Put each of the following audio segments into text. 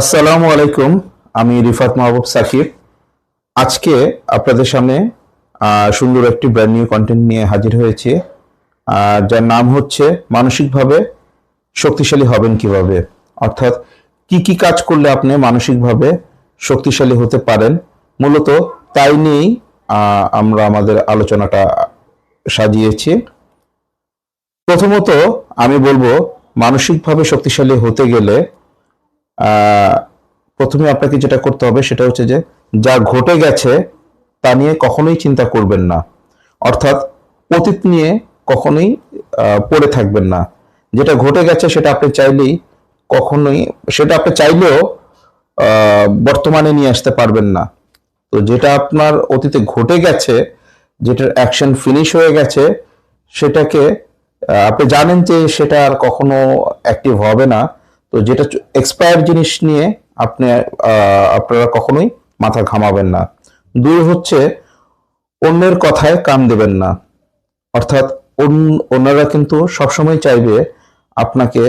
আসসালামু আলাইকুম। আমি রিফাত মাহবুব সাকিব। আজকে আপনাদের সামনে সুন্দর একটি ব্র্যান্ড নিউ কন্টেন্ট নিয়ে হাজির হয়েছি, যার নাম হচ্ছে মানসিকভাবে শক্তিশালী হবেন কিভাবে। অর্থাৎ কি কি কাজ করলে আপনি মানসিকভাবে শক্তিশালী হতে পারেন, মূলত তাই নিয়েই আমরা আমাদের আলোচনাটা সাজিয়েছি। প্রথমত আমি বলবো, মানসিকভাবে শক্তিশালী হতে গেলে আহ, প্রথমে আপনাকে যেটা করতে হবে সেটা হচ্ছে যে যা ঘটে গেছে তা নিয়ে কখনোই চিন্তা করবেন না। অর্থাৎ অতীত নিয়ে কখনোই পড়ে থাকবেন না। যেটা ঘটে গেছে সেটা আপনি চাইলেই কখনোই সেটা আপনি চাইলেও বর্তমানে নিয়ে আসতে পারবেন না। তো যেটা আপনার অতীতে ঘটে গেছে, যেটার অ্যাকশন ফিনিশ হয়ে গেছে, সেটাকে আপনি জানেন যে সেটা আর কখনো অ্যাক্টিভ হবে না। তো যেটা এক্সপায়ার জিনিস নিয়ে আপনি আপনারা কখনোই মাথা ঘামাবেন না। দুই হচ্ছে, অন্যের কথায় কান দেবেন না। অর্থাৎ অন্যরা কিন্তু সবসময় চাইবে আপনাকে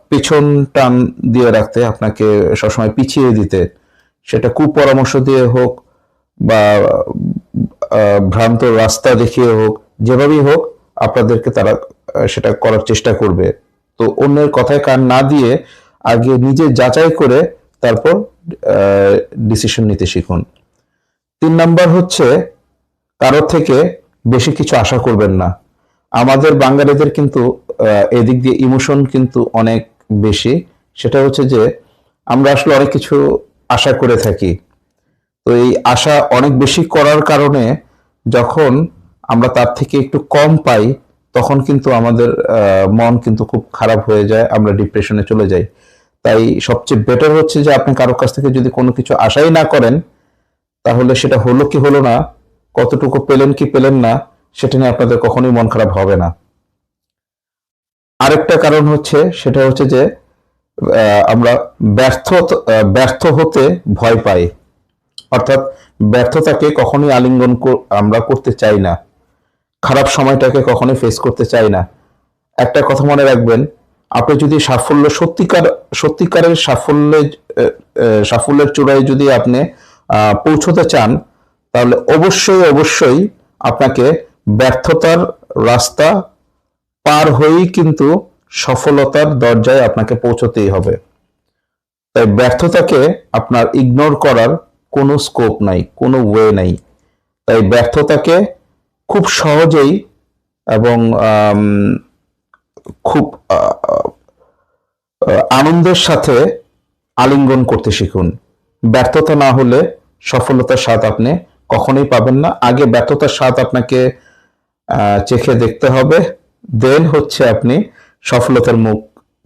পেছন টান দিয়ে রাখতে, আপনাকে সবসময় পিছিয়ে দিতে। সেটা কুপরামর্শ দিয়ে হোক বা ভ্রান্ত রাস্তা দেখিয়ে হোক, যেভাবেই হোক আপনাদেরকে তারা সেটা করার চেষ্টা করবে। তো অন্যের কথায় কান না দিয়ে আগে নিজে যাচাই করে তারপর ডিসিশন নিতে শিখুন। 3 নাম্বার হচ্ছে, কারোর থেকে বেশি কিছু আশা করবেন না। আমাদের বাঙালিদের কিন্তু এদিক দিয়ে ইমোশন কিন্তু অনেক বেশি। সেটা হচ্ছে যে আমরা আসলে অনেক কিছু আশা করে থাকি। তো এই আশা অনেক বেশি করার কারণে যখন আমরা তার থেকে একটু কম পাই, তখন কিন্তু আমাদের মন কিন্তু খুব খারাপ হয়ে যায়, আমরা ডিপ্রেশনে চলে যাই। তাই সবচেয়ে বেটার হচ্ছে যে আপনি কারোর কাছ থেকে যদি কোনো কিছু আশাই না করেন, তাহলে সেটা হলো কি হলো না, কতটুকু পেলেন কি পেলেন না, সেটা নিয়ে আপনাদের কখনোই মন খারাপ হবে না। আরেকটা কারণ হচ্ছে, সেটা হচ্ছে যে আমরা ব্যর্থ হতে ভয় পাই। অর্থাৎ ব্যর্থতাকে কখনোই আলিঙ্গন আমরা করতে চাই না, খারাপ সময়টাকে কখনোই ফেস করতে চাই না। একটা কথা মনে রাখবেন, আপনি যদি সত্যিকারের সাফল্যের চূড়ায় যদি আপনি পৌঁছতে চান, তাহলে অবশ্যই আপনাকে ব্যর্থতার রাস্তা পার হয়েই কিন্তু সফলতার দরজায় আপনাকে পৌঁছতেই হবে। তাই ব্যর্থতাকে আপনার ইগনোর করার কোনো স্কোপ নাই, কোনো ওয়ে নাই। তাই ব্যর্থতাকে খুব সহজেই এবং খুব আনন্দের সাথে আলিঙ্গন করতে শিখুন। ব্যর্থতা না হলে সফলতার স্বাদ আপনি কখনোই পাবেন না। আগে ব্যর্থতার স্বাদ আপনাকে চেখে দেখতে হবে, দেন হচ্ছে আপনি সফলতার মুখ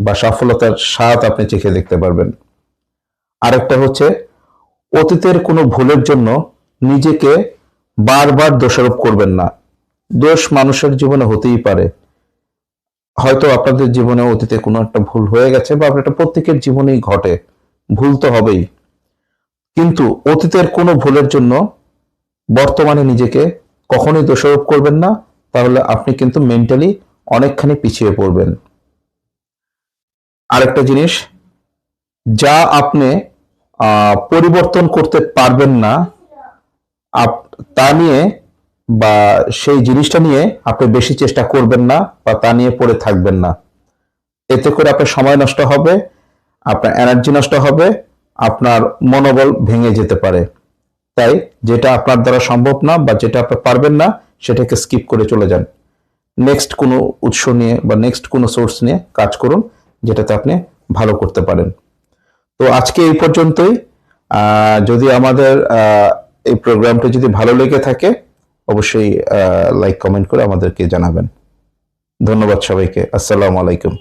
বা সফলতার স্বাদ আপনি চেখে দেখতে পারবেন। আরেকটা হচ্ছে, অতীতের কোনো ভুলের জন্য নিজেকে বারবার দোষারোপ করবেন না। দোষ মানুষের জীবনে হতেই পারে। হয়তো আপনাদের জীবনে অতীতে কোনো একটা ভুল হয়ে গেছে, বা এটা প্রত্যেকের জীবনেই ঘটে, ভুল তো হবেই। কিন্তু অতীতের কোনো ভুলের জন্য বর্তমানে নিজেকে কখনোই দোষারোপ করবেন না, তাহলে আপনি কিন্তু মেন্টালি অনেকখানি পিছিয়ে পড়বেন। আরেকটা জিনিস, যা আপনি পরিবর্তন করতে পারবেন না, তা নিয়ে বা সেই জিনিসটা নিয়ে আপনি বেশি চেষ্টা করবেন না, বা তা নিয়ে পড়ে থাকবেন না। এতে করে আপনার সময় নষ্ট হবে, আপনার এনার্জি নষ্ট হবে, আপনার মনোবল ভেঙে যেতে পারে। তাই যেটা আপনার দ্বারা সম্ভব না বা যেটা আপনি পারবেন না, সেটাকে স্কিপ করে চলে যান। নেক্সট কোনো উৎস নিয়ে বা নেক্সট কোনো সোর্স নিয়ে কাজ করুন, যেটাতে আপনি ভালো করতে পারেন। তো আজকে এই পর্যন্তই। যদি আমাদের এই প্রোগ্রামটা যদি ভালো লেগে থাকে, অবশ্যই লাইক কমেন্ট করে আমাদেরকে জানাবেন। ধন্যবাদ সবাইকে। আসসালামু আলাইকুম।